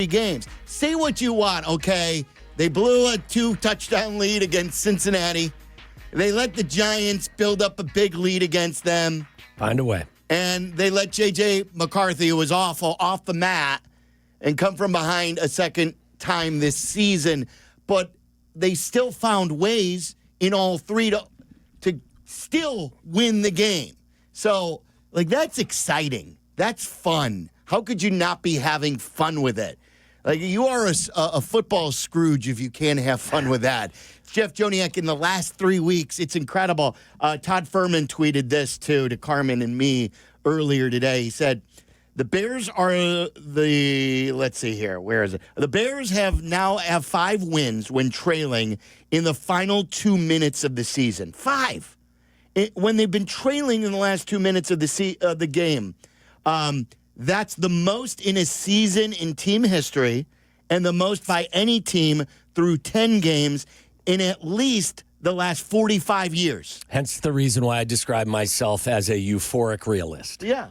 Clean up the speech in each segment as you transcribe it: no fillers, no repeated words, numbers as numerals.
games. Say what you want, okay? They blew a 2-touchdown lead against Cincinnati. They let the Giants build up a big lead against them. Find a way. And they let JJ McCarthy, who was awful, off the mat and come from behind a second time this season. But they still found ways in all three to still win the game. So, that's exciting. That's fun. How could you not be having fun with it? You are a football Scrooge if you can't have fun with that. Jeff Joniak, in the last 3 weeks, it's incredible. Todd Furman tweeted this, too, to Carmen and me earlier today. He said, the Bears are let's see here. Where is it? The Bears now have 5 wins when trailing in the final 2 minutes of the season. 5. When they've been trailing in the last 2 minutes of the game. That's the most in a season in team history and the most by any team through 10 games in at least the last 45 years. Hence the reason why I describe myself as a euphoric realist. Yeah.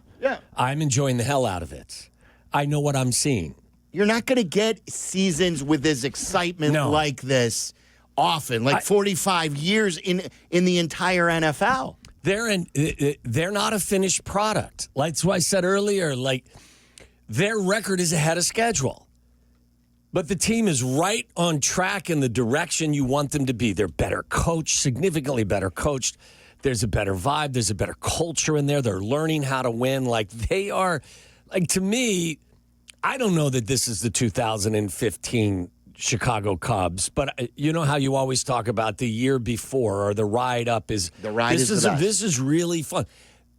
I'm enjoying the hell out of it. I know what I'm seeing. You're not going to get seasons with this excitement like this often, 45 years in the entire NFL. They're not a finished product. That's why I said earlier, their record is ahead of schedule. But the team is right on track in the direction you want them to be. They're better coached, significantly better coached. There's a better vibe. There's a better culture in there. They're learning how to win. They are, to me, I don't know that this is the 2015 Chicago Cubs, but you know how you always talk about the year before or the ride up is the ride is the best. This is really fun.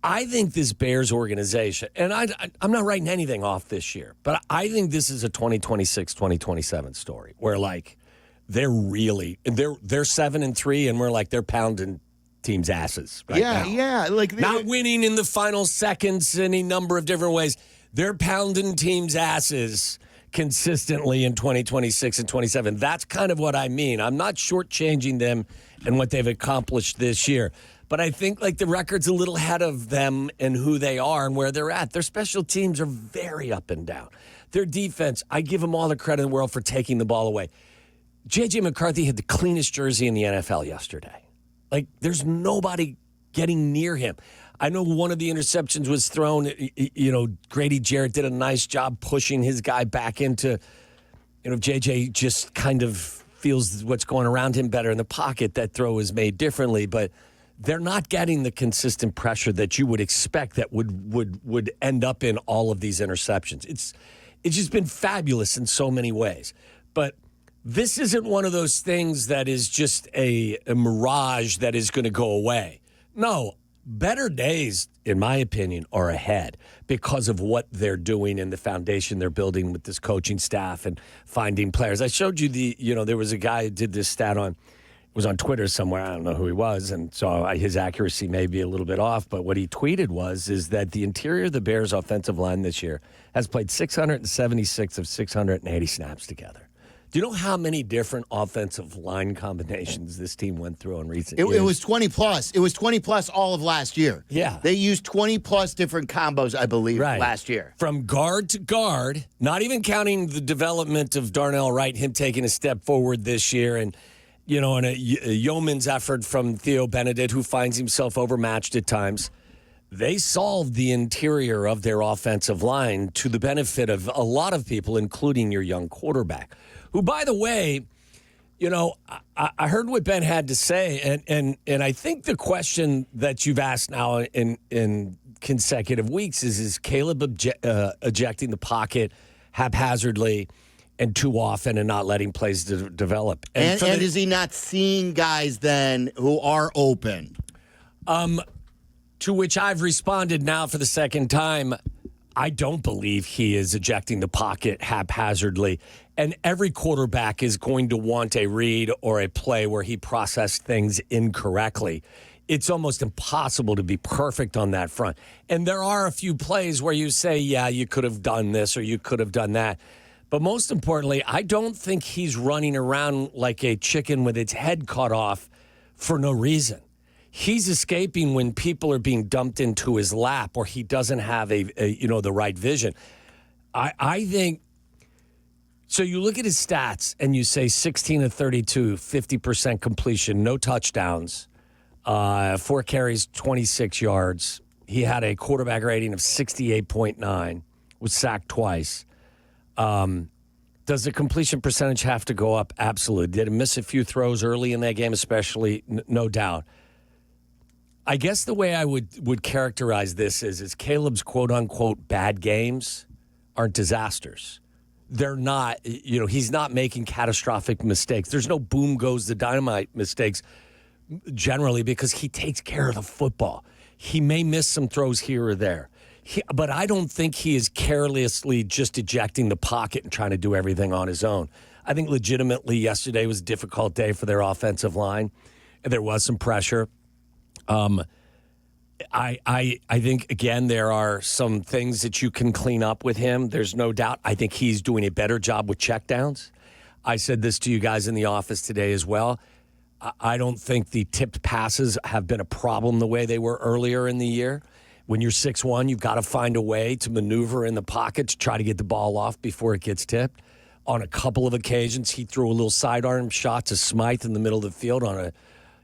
I think this Bears organization, and I'm not writing anything off this year, but I think this is a 2026, 2027 story where they're really they're 7-3 and we're they're pounding teams' asses right now. Yeah. Not winning in the final seconds any number of different ways. They're pounding teams' asses consistently in 2026 and 27. That's kind of what I mean. I'm not shortchanging them and what they've accomplished this year. But I think the record's a little ahead of them and who they are and where they're at. Their special teams are very up and down. Their defense, I give them all the credit in the world for taking the ball away. JJ McCarthy had the cleanest jersey in the NFL yesterday. There's nobody getting near him. I know one of the interceptions was thrown. Grady Jarrett did a nice job pushing his guy back into, JJ just kind of feels what's going around him better in the pocket. That throw is made differently, but they're not getting the consistent pressure that you would expect that would end up in all of these interceptions. It's just been fabulous in so many ways. But this isn't one of those things that is just a mirage that is going to go away. No. Better days, in my opinion, are ahead because of what they're doing and the foundation they're building with this coaching staff and finding players. I showed you there was a guy who did this stat it was on Twitter somewhere. I don't know who he was, and so his accuracy may be a little bit off, but what he tweeted is that the interior of the Bears offensive line this year has played 676 of 680 snaps together. Do you know how many different offensive line combinations this team went through in recent years? It was 20-plus. It was 20-plus all of last year. Yeah. They used 20-plus different combos, I believe, last year. From guard to guard, not even counting the development of Darnell Wright, him taking a step forward this year, and a yeoman's effort from Theo Benedict, who finds himself overmatched at times. They solved the interior of their offensive line to the benefit of a lot of people, including your young quarterback. Who, by the way, I heard what Ben had to say, and I think the question that you've asked now in consecutive weeks is Caleb ejecting the pocket haphazardly and too often and not letting plays develop? And is he not seeing guys then who are open? To which I've responded now for the second time, I don't believe he is ejecting the pocket haphazardly. And every quarterback is going to want a read or a play where he processed things incorrectly. It's almost impossible to be perfect on that front. And there are a few plays where you say, yeah, you could have done this or you could have done that. But most importantly, I don't think he's running around like a chicken with its head cut off for no reason. He's escaping when people are being dumped into his lap or he doesn't have the right vision. I think So you look at his stats and you say 16 of 32, 50% completion, no touchdowns, 4 carries, 26 yards. He had a quarterback rating of 68.9, was sacked twice. Does the completion percentage have to go up? Absolutely. Did he miss a few throws early in that game, especially? No doubt. I guess the way I would characterize this is Caleb's quote-unquote bad games aren't disasters. They're not, he's not making catastrophic mistakes. There's no boom goes the dynamite mistakes generally because he takes care of the football. He may miss some throws here or there. But I don't think he is carelessly just ejecting the pocket and trying to do everything on his own. I think legitimately yesterday was a difficult day for their offensive line. There was some pressure. I think, again, there are some things that you can clean up with him. There's no doubt. I think he's doing a better job with checkdowns. I said this to you guys in the office today as well. I don't think the tipped passes have been a problem the way they were earlier in the year. When you're 6'1", you've got to find a way to maneuver in the pocket to try to get the ball off before it gets tipped. On a couple of occasions, he threw a little sidearm shot to Smythe in the middle of the field on a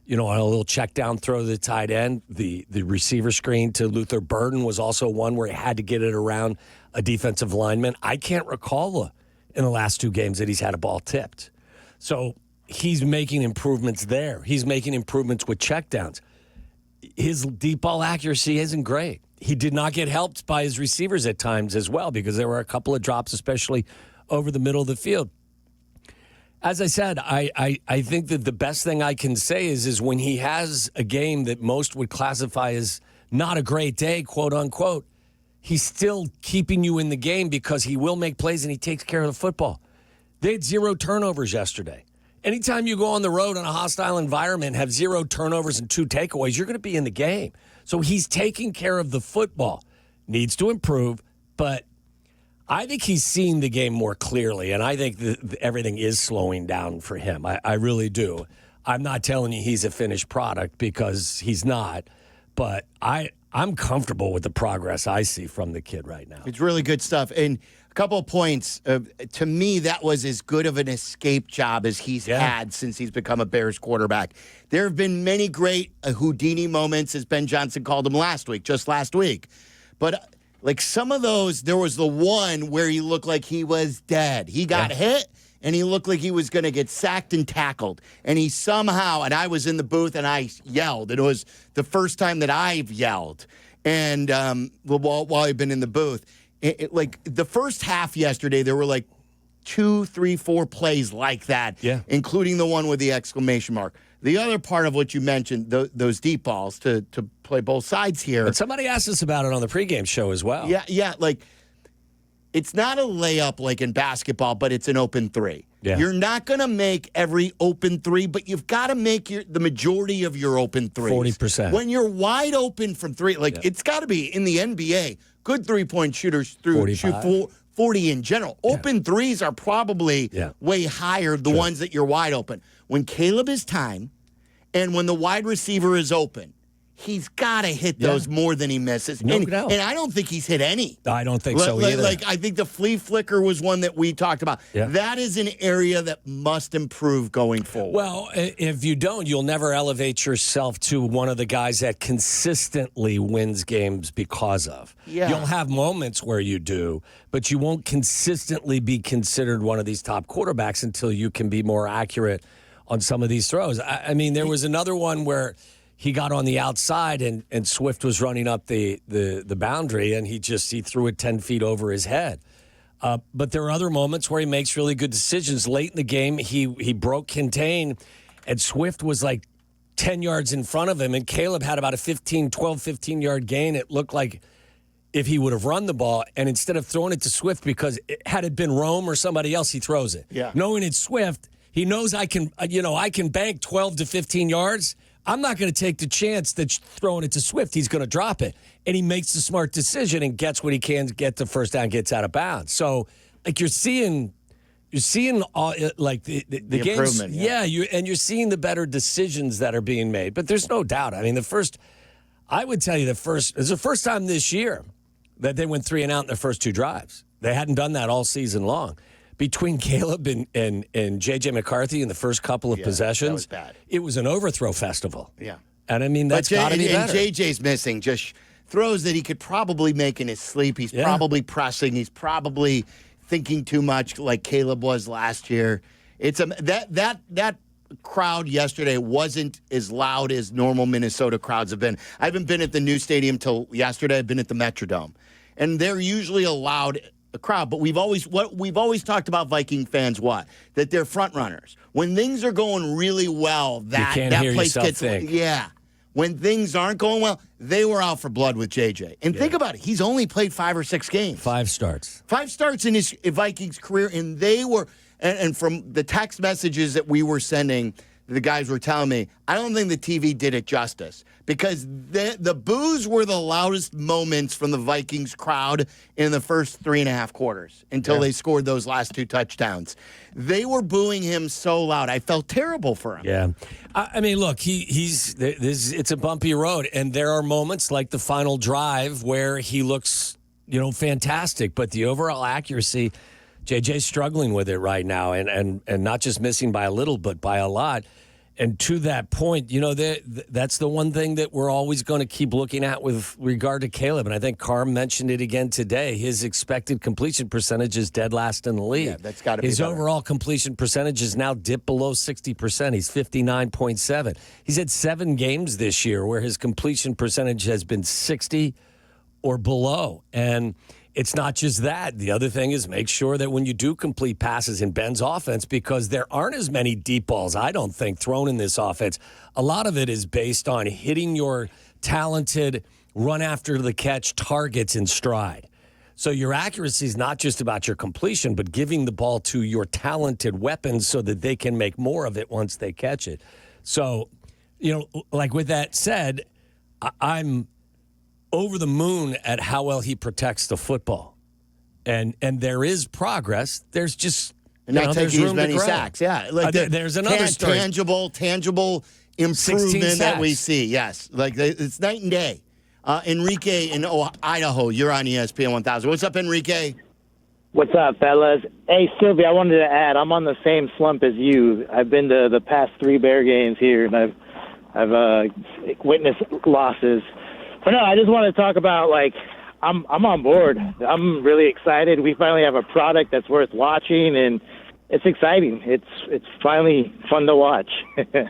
little check down throw to the tight end. The receiver screen to Luther Burden was also one where he had to get it around a defensive lineman. I can't recall in the last 2 games that he's had a ball tipped. So he's making improvements there. He's making improvements with checkdowns. His deep ball accuracy isn't great. He did not get helped by his receivers at times as well because there were a couple of drops, especially over the middle of the field. As I said, I think that the best thing I can say is when he has a game that most would classify as not a great day, quote unquote, he's still keeping you in the game because he will make plays and he takes care of the football. They had 0 turnovers yesterday. Anytime you go on the road in a hostile environment, have 0 turnovers and 2 takeaways, you're going to be in the game. So he's taking care of the football. Needs to improve, but I think he's seeing the game more clearly, and I think everything is slowing down for him. I really do. I'm not telling you he's a finished product because he's not, but I'm comfortable with the progress I see from the kid right now. It's really good stuff. And a couple of points. To me, that was as good of an escape job as he's had since he's become a Bears quarterback. There have been many great Houdini moments, as Ben Johnson called them just last week. But like some of those, there was the one where he looked like he was dead. He got hit, and he looked like he was going to get sacked and tackled. And he somehow, and I was in the booth, and I yelled. It was the first time that I've yelled. And while I've been in the booth, like the first half yesterday, there were like 2, 3, 4 plays like that, including the one with the exclamation mark. The other part of what you mentioned, those deep balls to play both sides here. And somebody asked us about it on the pregame show as well. Yeah, like it's not a layup like in basketball, but it's an open 3. Yeah. You're not going to make every open 3, but you've got to make the majority of your open 3s. 40%. When you're wide open from 3, it's got to be in the NBA. Good 3-point shooters shoot 40 in general. Open 3s are probably way higher, the ones that you're wide open. When Caleb is time and when the wide receiver is open, he's got to hit those more than he misses. No and, doubt. And I don't think he's hit any. I don't think so either. I think the flea flicker was one that we talked about. Yeah. That is an area that must improve going forward. Well, if you don't, you'll never elevate yourself to one of the guys that consistently wins games because of. Yeah. You'll have moments where you do, but you won't consistently be considered one of these top quarterbacks until you can be more accurate on some of these throws. I mean, there was another one where he got on the outside and Swift was running up the boundary and he threw it 10 feet over his head. But there are other moments where he makes really good decisions. Late in the game, he broke contain and Swift was like 10 yards in front of him and Caleb had about a 15-yard gain. It looked like if he would have run the ball and instead of throwing it to Swift because had it been Rome or somebody else, he throws it. Yeah. Knowing it's Swift, he knows I can bank 12 to 15 yards. I'm not going to take the chance that throwing it to Swift, he's going to drop it. And he makes the smart decision and gets what he can get the first down, gets out of bounds. So, like, you're seeing all, like, the games. Yeah, you're seeing the better decisions that are being made. But there's no doubt. I mean, I would tell you it's the first time this year that they went 3 and out in their first 2 drives. They hadn't done that all season long. between Caleb and JJ McCarthy in the first couple of possessions, that was bad. It was an overthrow festival. Yeah. And I mean, that's got to be better. And JJ's missing just throws that he could probably make in his sleep. He's probably pressing. He's probably thinking too much like Caleb was last year. It's that crowd yesterday wasn't as loud as normal Minnesota crowds have been. I haven't been at the new stadium till yesterday. I've been at the Metrodome. And they're usually a loud crowd, but we've always talked about Viking fans that they're front runners. When things are going really well, that place gets When things aren't going well, they were out for blood with JJ. And think about it. He's only played 5 or 6 games. 5 starts. 5 starts in his Vikings career, and they were and from the text messages that we were sending, the guys were telling me, I don't think the TV did it justice because the boos were the loudest moments from the Vikings crowd in the first 3.5 quarters until they scored those last 2 touchdowns. They were booing him so loud. I felt terrible for him. Yeah. I mean, look, it's a bumpy road, and there are moments like the final drive where he looks, fantastic, but the overall accuracy, JJ's struggling with it right now, and not just missing by a little, but by a lot. And to that point, that's the one thing that we're always going to keep looking at with regard to Caleb. And I think Carm mentioned it again today. His expected completion percentage is dead last in the league. Yeah, that's got to be His better. overall completion percentage is now dipped below 60%. He's 59.7. He's had 7 games this year where his completion percentage has been 60 or below. And it's not just that. The other thing is make sure that when you do complete passes in Ben's offense, because there aren't as many deep balls, I don't think, thrown in this offense. A lot of it is based on hitting your talented run after the catch targets in stride. So your accuracy is not just about your completion, but giving the ball to your talented weapons so that they can make more of it once they catch it. So, like with that said, I'm over the moon at how well he protects the football. And there is progress. There's just not taking as room many to grow. Sacks. Yeah. There's another story. Tangible improvement that we see. Yes. It's night and day. Enrique in Idaho, you're on ESPN 1000. What's up, Enrique? What's up, fellas? Hey, Silvy, I wanted to add, I'm on the same slump as you. I've been to the past 3 Bear games here, and I've witnessed losses. But no, I just want to talk about, I'm on board. I'm really excited. We finally have a product that's worth watching, and it's exciting. It's finally fun to watch.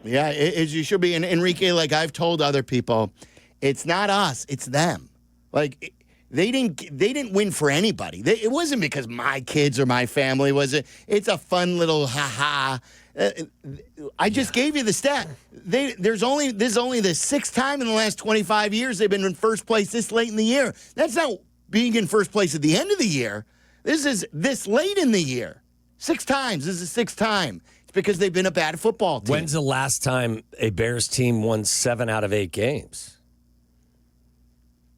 Yeah, as you should be. And Enrique, like I've told other people, it's not us, it's them. They didn't win for anybody. It wasn't because my kids or my family was it. It's a fun little ha-ha. I just gave you the stat. This is only the 6th time in the last 25 years they've been in first place this late in the year. That's not being in first place at the end of the year. This is this late in the year. 6 times. This is the 6th time. It's because they've been a bad football team. When's the last time a Bears team won 7 out of 8 games?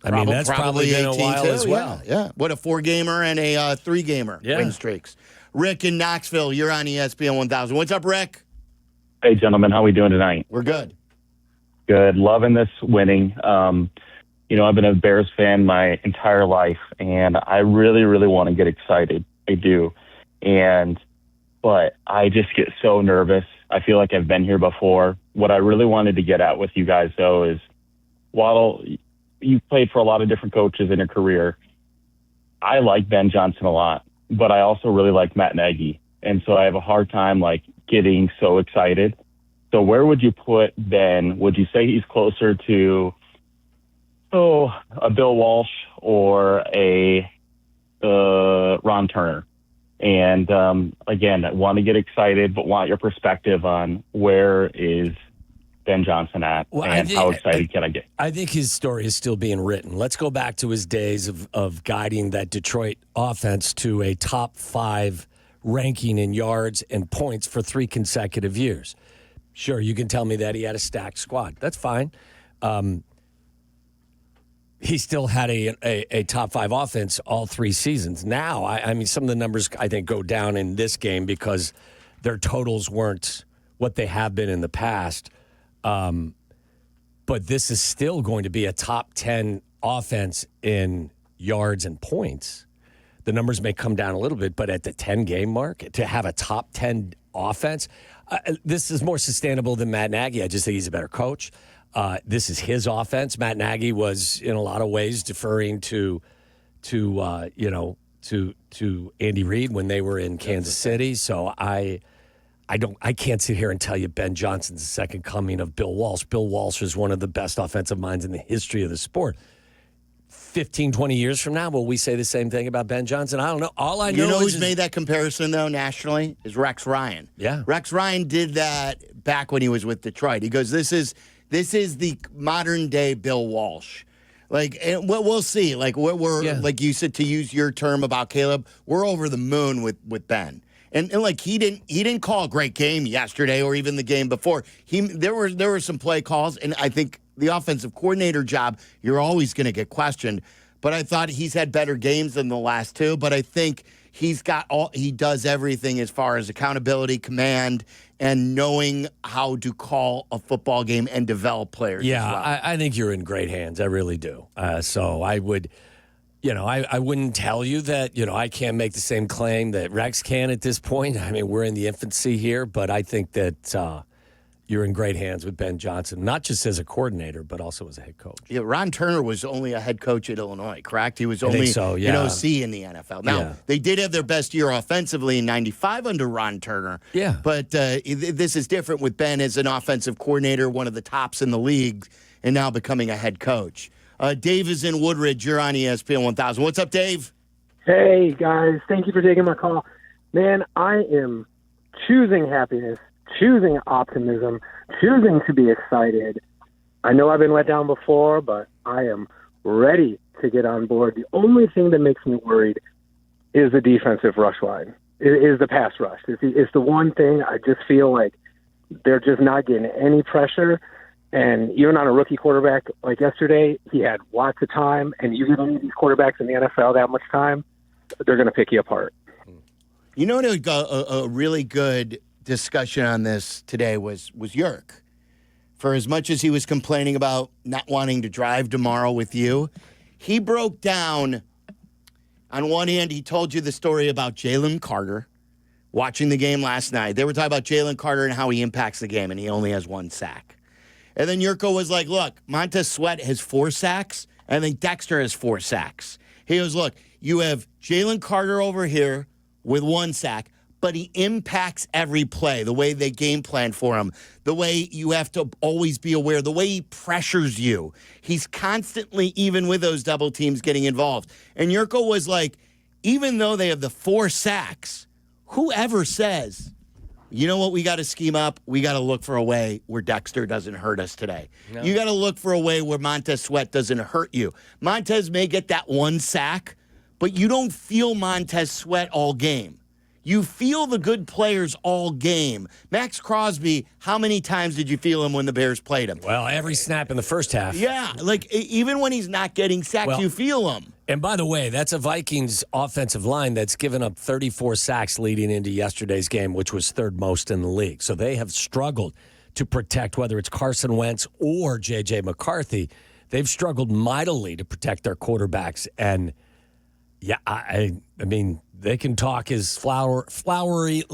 I mean, that's probably been a while too, as well. Yeah. What, a 4-gamer and a 3-gamer win streaks. Rick in Knoxville, you're on ESPN 1000. What's up, Rick? Hey, gentlemen. How we doing tonight? We're good. Good. Loving this winning. I've been a Bears fan my entire life, and I really, really want to get excited. I do. But I just get so nervous. I feel like I've been here before. What I really wanted to get at with you guys, though, is Waddle, you've played for a lot of different coaches in your career. I like Ben Johnson a lot, but I also really like Matt Nagy. And so I have a hard time getting so excited. So where would you put Ben? Would you say he's closer to a Bill Walsh or a Ron Turner? And again, I want to get excited, but want your perspective on where is Ben Johnson at, and how excited can I get? I think his story is still being written. Let's go back to his days of guiding that Detroit offense to a top 5 ranking in yards and points for 3 consecutive years. Sure, you can tell me that he had a stacked squad. That's fine. He still had a top 5 offense all 3 seasons. Now, I mean, some of the numbers, I think, go down in this game because their totals weren't what they have been in the past. But this is still going to be a top 10 offense in yards and points. the numbers may come down a little bit, but at the 10-game mark, to have a top 10 offense, this is more sustainable than Matt Nagy. I just think he's a better coach. This is his offense. Matt Nagy was, in a lot of ways, deferring to Andy Reid when they were in Kansas City. So I can't sit here and tell you Ben Johnson's the second coming of Bill Walsh. Bill Walsh is one of the best offensive minds in the history of the sport. 15, 20 years from now, will we say the same thing about Ben Johnson? I don't know. All I know You know is who's made that comparison, though, nationally? Is Rex Ryan. Yeah. Rex Ryan did that back when he was with Detroit. He goes, this is the modern-day Bill Walsh. Like, and we'll see. Like, we're like you said, to use your term about Caleb, we're over the moon with Ben. And like he didn't call a great game yesterday or even the game before. There were some play calls, and I think the offensive coordinator job, you're always going to get questioned. But I thought he's had better games than the last two. But I think he does everything as far as accountability, command, and knowing how to call a football game and develop players. Yeah, as well. I think you're in great hands. I really do. So I would. I wouldn't tell you that, I can't make the same claim that Rex can at this point. I mean, we're in the infancy here, but I think that you're in great hands with Ben Johnson, not just as a coordinator, but also as a head coach. Yeah, Ron Turner was only a head coach at Illinois, correct? He was only an OC in the NFL. Now, they did have their best year offensively in 95 under Ron Turner. Yeah. But this is different with Ben as an offensive coordinator, one of the tops in the league, and now becoming a head coach. Dave is in Woodridge. You're on ESPN 1000. What's up, Dave? Hey, guys. Thank you for taking my call. Man, I am choosing happiness, choosing optimism, choosing to be excited. I know I've been let down before, but I am ready to get on board. The only thing that makes me worried is the defensive rush line, is the pass rush. It's the one thing I just feel like they're just not getting any pressure. And even on a rookie quarterback like yesterday, he had lots of time. And you give any of these quarterbacks in the NFL that much time, they're going to pick you apart. You know, a really good discussion on this today was Yerk. For as much as he was complaining about not wanting to drive tomorrow with you, he broke down, on one hand, he told you the story about Jalen Carter watching the game last night. They were talking about Jalen Carter and how he impacts the game, and he only has one sack. And then Yurko was like, look, Montez Sweat has 4 sacks, and I think Dexter has 4 sacks. He goes, look, you have Jalen Carter over here with 1 sack, but he impacts every play, the way they game plan for him, the way you have to always be aware, the way he pressures you. He's constantly, even with those double teams, getting involved. And Yurko was like, even though they have the 4 sacks, whoever says, you know what we got to scheme up? We got to look for a way where Dexter doesn't hurt us today. No. You got to look for a way where Montez Sweat doesn't hurt you. Montez may get that 1 sack, but you don't feel Montez Sweat all game. You feel the good players all game. Max Crosby, how many times did you feel him when the Bears played him? Well, every snap in the first half. Yeah, like even when he's not getting sacks, you feel him. And by the way, that's a Vikings offensive line that's given up 34 sacks leading into yesterday's game, which was 3rd most in the league. So they have struggled to protect, whether it's Carson Wentz or JJ McCarthy. They've struggled mightily to protect their quarterbacks. And, yeah, I mean, they can talk as flowery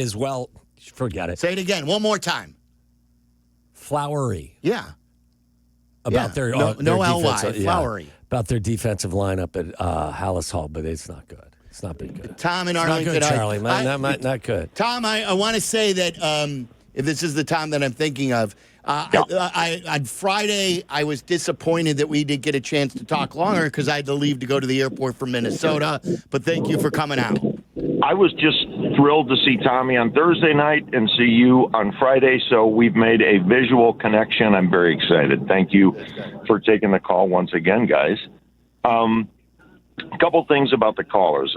as well. Forget it. Say it again, one more time. Flowery. Yeah. About their no defensive, LY, flowery. About their defensive lineup at Hallis Hall, but it's not good. It's not been good. Tom and it's Arlington. Not good, Charlie. Not good. Tom, I want to say that if this is the Tom that I'm thinking of, on Friday, I was disappointed that we didn't get a chance to talk longer because I had to leave to go to the airport from Minnesota. But thank you for coming out. I was just thrilled to see Tommy on Thursday night and see you on Friday, so we've made a visual connection. I'm very excited. Thank you for taking the call once again, guys. A couple things about the callers.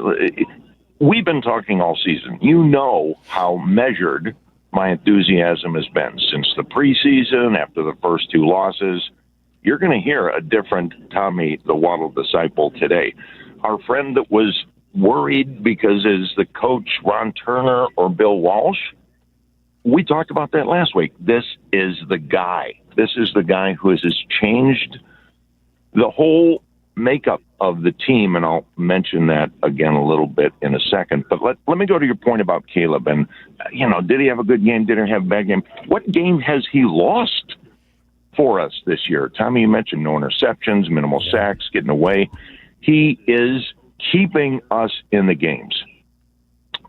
We've been talking all season. You know how measured my enthusiasm has been since the preseason, after the first 2 losses. You're going to hear a different Tommy the Waddle disciple today. Our friend that was worried because is the coach Ron Turner or Bill Walsh? We talked about that last week. This is the guy. This is the guy who has changed the whole makeup of the team, and I'll mention that again a little bit in a second. But let me go to your point about Caleb. And, did he have a good game? Did he have a bad game? What game has he lost for us this year? Tommy, you mentioned no interceptions, minimal sacks, getting away. He is keeping us in the games,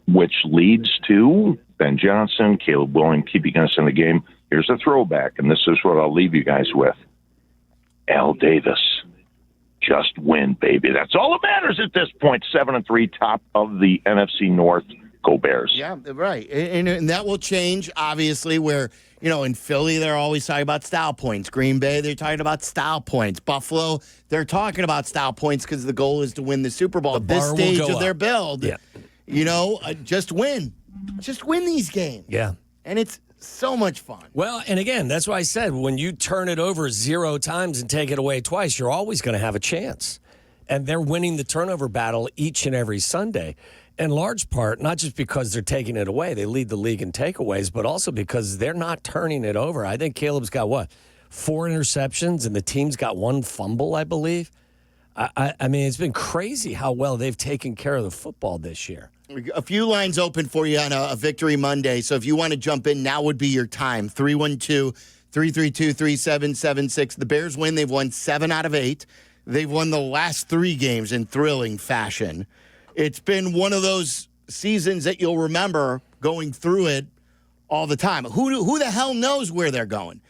which leads to Ben Johnson, Caleb William keeping us in the game. Here's a throwback, and this is what I'll leave you guys with. Al Davis. Just win, baby. That's all that matters at this point. 7-3, top of the NFC North. Go Bears. Yeah, right. And that will change, obviously, where, in Philly, they're always talking about style points. Green Bay, they're talking about style points. Buffalo, they're talking about style points because the goal is to win the Super Bowl. At this stage of their build, just win. Just win these games. Yeah. And it's so much fun. Well, and again, that's why I said when you turn it over 0 times and take it away twice, you're always going to have a chance. And they're winning the turnover battle each and every Sunday. In large part, not just because they're taking it away, they lead the league in takeaways, but also because they're not turning it over. I think Caleb's got, 4 interceptions, and the team's got 1 fumble, I believe. I mean, it's been crazy how well they've taken care of the football this year. A few lines open for you on a Victory Monday, so if you want to jump in, now would be your time. 312-332-3776. The Bears win. They've won 7 out of 8. They've won the last 3 games in thrilling fashion. It's been one of those seasons that you'll remember going through it all the time. Who the hell knows where they're going?